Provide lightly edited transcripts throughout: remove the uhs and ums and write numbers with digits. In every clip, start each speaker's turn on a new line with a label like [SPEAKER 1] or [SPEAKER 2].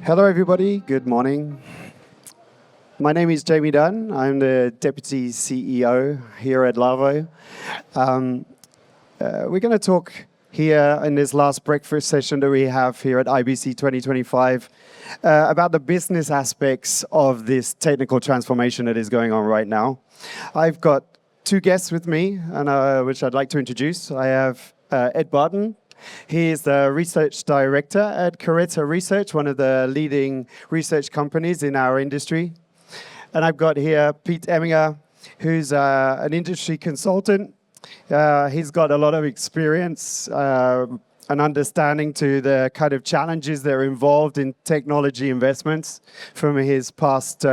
[SPEAKER 1] Hello, everybody. Good morning. My name is Jamie Dunn. I'm the Deputy CEO here at LAWO. We're going to talk here in this last breakfast session that we have here at IBC 2025 about the business aspects of this technical transformation that is going on right now. I've got two guests with me, and which I'd like to introduce. I have Ed Barton. He is the Research Director at Caretta Research, one of the leading research companies in our industry. And I've got here Pete Emminger, who's an industry consultant. He's got a lot of experience and understanding to the kind of challenges that are involved in technology investments from his past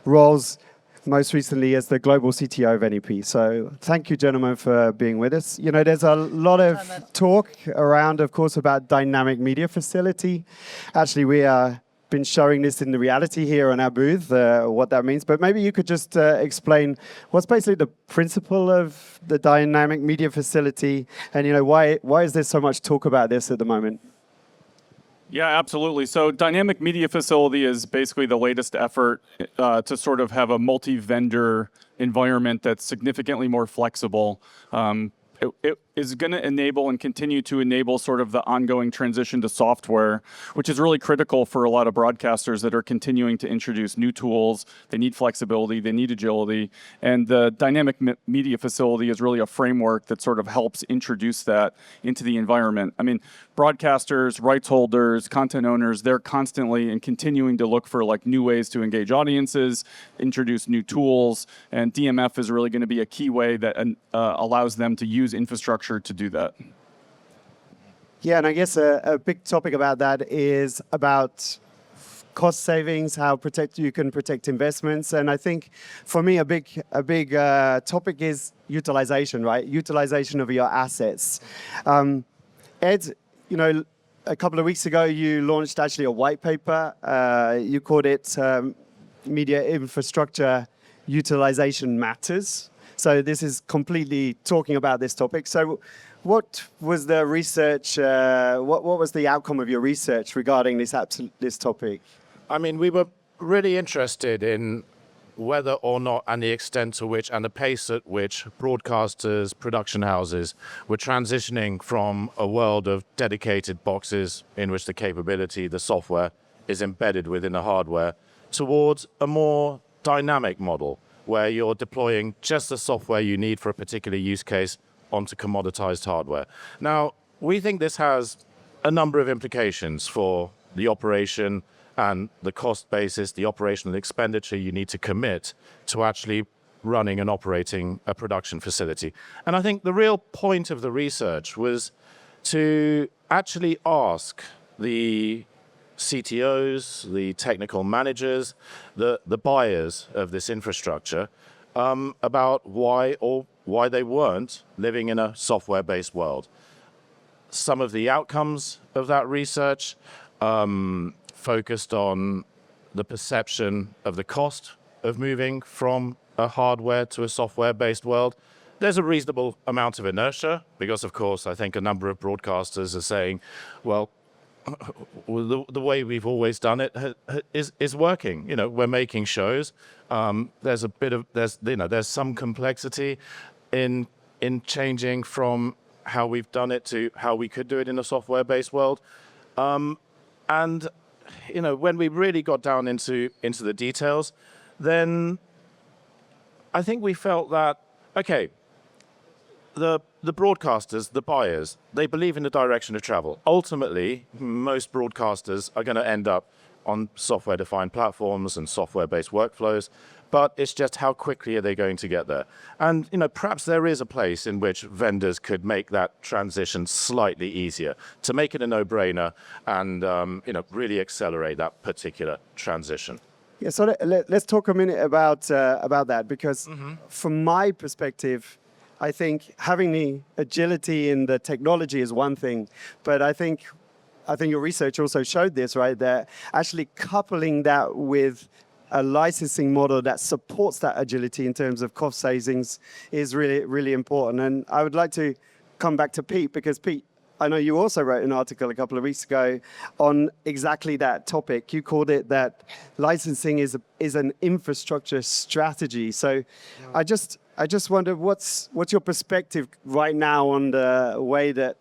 [SPEAKER 1] roles, most recently as the global CTO of NEP. So thank you, gentlemen, for being with us. You know, there's a lot of talk around, of course, about dynamic media facility. Actually, we are been showing this in the reality here in our booth, what that means. But maybe you could just explain what's basically the principle of the dynamic media facility, and you know why is there so much talk about this at the moment?
[SPEAKER 2] Yeah, absolutely. So dynamic media facility is basically the latest effort to sort of have a multi-vendor environment that's significantly more flexible. It is going to enable and continue to enable sort of the ongoing transition to software, which is really critical for a lot of broadcasters that are continuing to introduce new tools. They need flexibility, they need agility, and the dynamic media facility is really a framework that sort of helps introduce that into the environment. I mean, broadcasters, rights holders, content owners, they're constantly and continuing to look for like new ways to engage audiences, introduce new tools, and DMF is really going to be a key way that allows them to use infrastructure to do that.
[SPEAKER 1] Yeah, and I guess a big topic about that is about cost savings, how you can protect investments, and I think for me a big topic is utilization, right? Utilization of your assets. Ed, you know, a couple of weeks ago you launched actually a white paper. You called it Media Infrastructure Utilization Matters. So this is completely talking about this topic. So what was the research, what was the outcome of your research regarding this topic?
[SPEAKER 3] I mean, we were really interested in whether or not and the extent to which and the pace at which broadcasters, production houses were transitioning from a world of dedicated boxes in which the capability, the software is embedded within the hardware towards a more dynamic model where you're deploying just the software you need for a particular use case onto commoditized hardware. Now, we think this has a number of implications for the operation and the cost basis, the operational expenditure you need to commit to actually running and operating a production facility. And I think the real point of the research was to actually ask the CTOs, the technical managers, the buyers of this infrastructure about why they weren't living in a software-based world. Some of the outcomes of that research focused on the perception of the cost of moving from a hardware to a software-based world. There's a reasonable amount of inertia because, of course, I think a number of broadcasters are saying, well, the way we've always done it is working. You know, we're making shows. There's some complexity in changing from how we've done it to how we could do it in a software-based world. And you know, when we really got down into the details, then I think we felt that okay, the broadcasters, the buyers, they believe in the direction of travel. Ultimately, most broadcasters are going to end up on software-defined platforms and software-based workflows, but it's just how quickly are they going to get there? And you know, perhaps there is a place in which vendors could make that transition slightly easier, to make it a no-brainer and you know, really accelerate that particular transition.
[SPEAKER 1] Yeah, so let's talk a minute about that, because from my perspective, I think having the agility in the technology is one thing, but I think your research also showed this, right? That actually coupling that with a licensing model that supports that agility in terms of cost savings is really, really important. And I would like to come back to Pete, because Pete, I know you also wrote an article a couple of weeks ago on exactly that topic. You called it that licensing is an infrastructure strategy. So I just wonder what's your perspective right now on the way that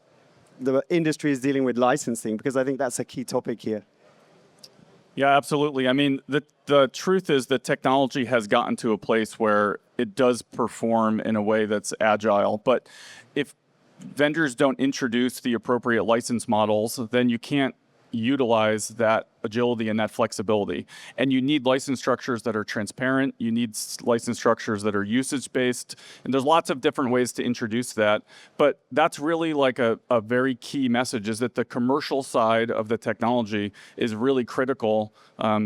[SPEAKER 1] the industry is dealing with licensing, because I think that's a key topic here.
[SPEAKER 2] Yeah, absolutely. I mean, the truth is that technology has gotten to a place where it does perform in a way that's agile. But if vendors don't introduce the appropriate license models, then you can't utilize that agility and that flexibility. And you need license structures that are transparent. You need license structures that are usage-based. And there's lots of different ways to introduce that. But that's really like a very key message, is that the commercial side of the technology is really critical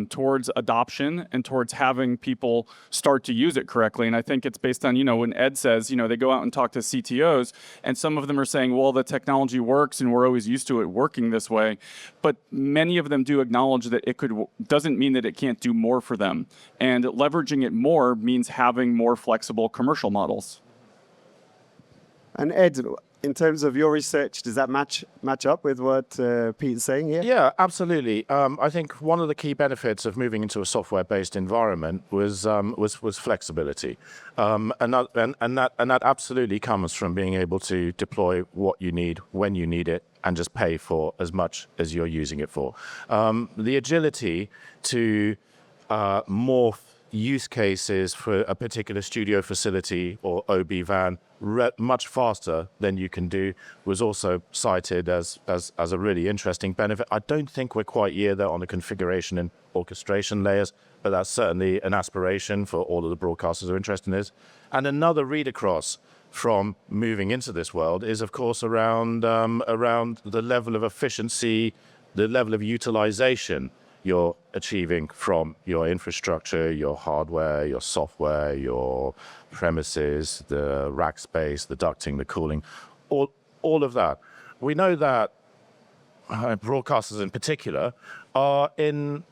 [SPEAKER 2] towards adoption and towards having people start to use it correctly. And I think it's based on, when Ed says, they go out and talk to CTOs, and some of them are saying, well, the technology works and we're always used to it working this way. But many of them do acknowledge that it doesn't mean that it can't do more for them. And leveraging it more means having more flexible commercial models.
[SPEAKER 1] And Ed, in terms of your research, does that match up with what Pete's saying here?
[SPEAKER 3] Yeah, absolutely. I think one of the key benefits of moving into a software-based environment was flexibility, and that absolutely comes from being able to deploy what you need when you need it, and just pay for as much as you're using it for. The agility to morph use cases for a particular studio facility or OB van much faster than you can do was also cited as a really interesting benefit. I don't think we're quite there on the configuration and orchestration layers, but that's certainly an aspiration for all of the broadcasters who are interested in this. And another read across from moving into this world is, of course, around the level of efficiency, the level of utilization you're achieving from your infrastructure, your hardware, your software, your premises, the rack space, the ducting, the cooling, all of that. We know that broadcasters in particular are in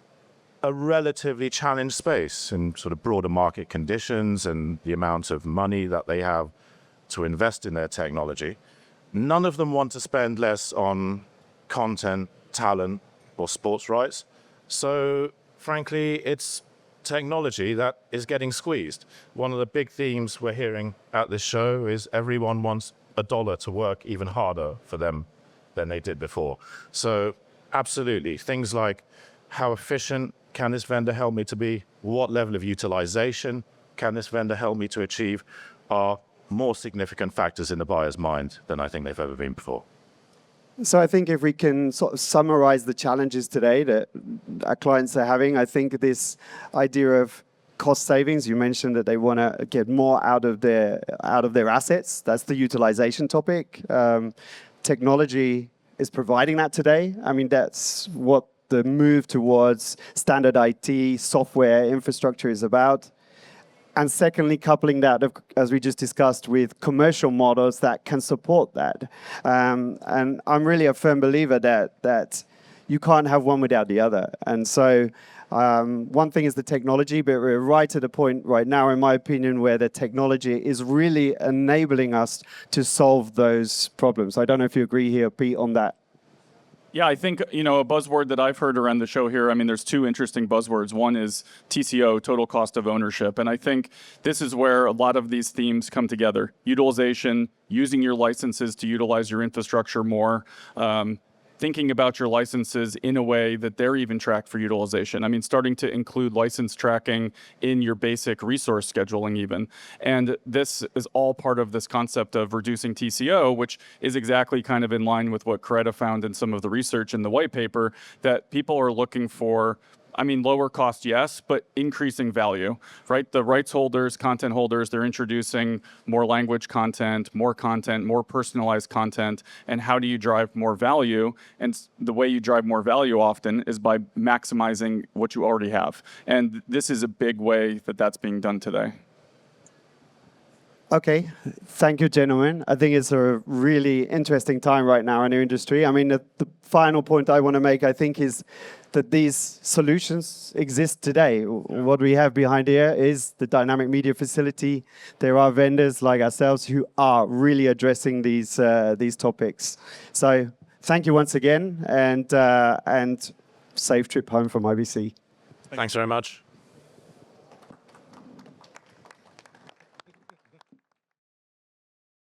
[SPEAKER 3] a relatively challenged space in sort of broader market conditions and the amount of money that they have to invest in their technology. None of them want to spend less on content, talent, or sports rights. So, frankly, it's technology that is getting squeezed. One of the big themes we're hearing at this show is everyone wants $1 to work even harder for them than they did before. So, absolutely, things like how efficient can this vendor help me to be? What level of utilization can this vendor help me to achieve? Are more significant factors in the buyer's mind than I think they've ever been before.
[SPEAKER 1] So I think if we can sort of summarize the challenges today that our clients are having, I think this idea of cost savings, you mentioned that they want to get more out of their assets. That's the utilization topic. Technology is providing that today. I mean, that's what the move towards standard IT software infrastructure is about. And secondly, coupling that, as we just discussed, with commercial models that can support that. And I'm really a firm believer that you can't have one without the other. And so one thing is the technology, but we're right at a point right now, in my opinion, where the technology is really enabling us to solve those problems. I don't know if you agree here, Pete, on that.
[SPEAKER 2] Yeah, I think, a buzzword that I've heard around the show here, I mean, there's two interesting buzzwords. One is TCO, total cost of ownership. And I think this is where a lot of these themes come together. Utilization, using your licenses to utilize your infrastructure more, thinking about your licenses in a way that they're even tracked for utilization. I mean, starting to include license tracking in your basic resource scheduling even. And this is all part of this concept of reducing TCO, which is exactly kind of in line with what Coretta found in some of the research in the white paper, that people are looking for. I mean, lower cost, yes, but increasing value, right? The rights holders, content holders, they're introducing more language content, more personalized content. And how do you drive more value? And the way you drive more value often is by maximizing what you already have. And this is a big way that that's being done today.
[SPEAKER 1] Okay, thank you, gentlemen. I think it's a really interesting time right now in the industry. I mean, the final point I want to make, I think, is that these solutions exist today. What we have behind here is the dynamic media facility. There are vendors like ourselves who are really addressing these topics. So thank you once again, and safe trip home from IBC.
[SPEAKER 3] Thanks very much.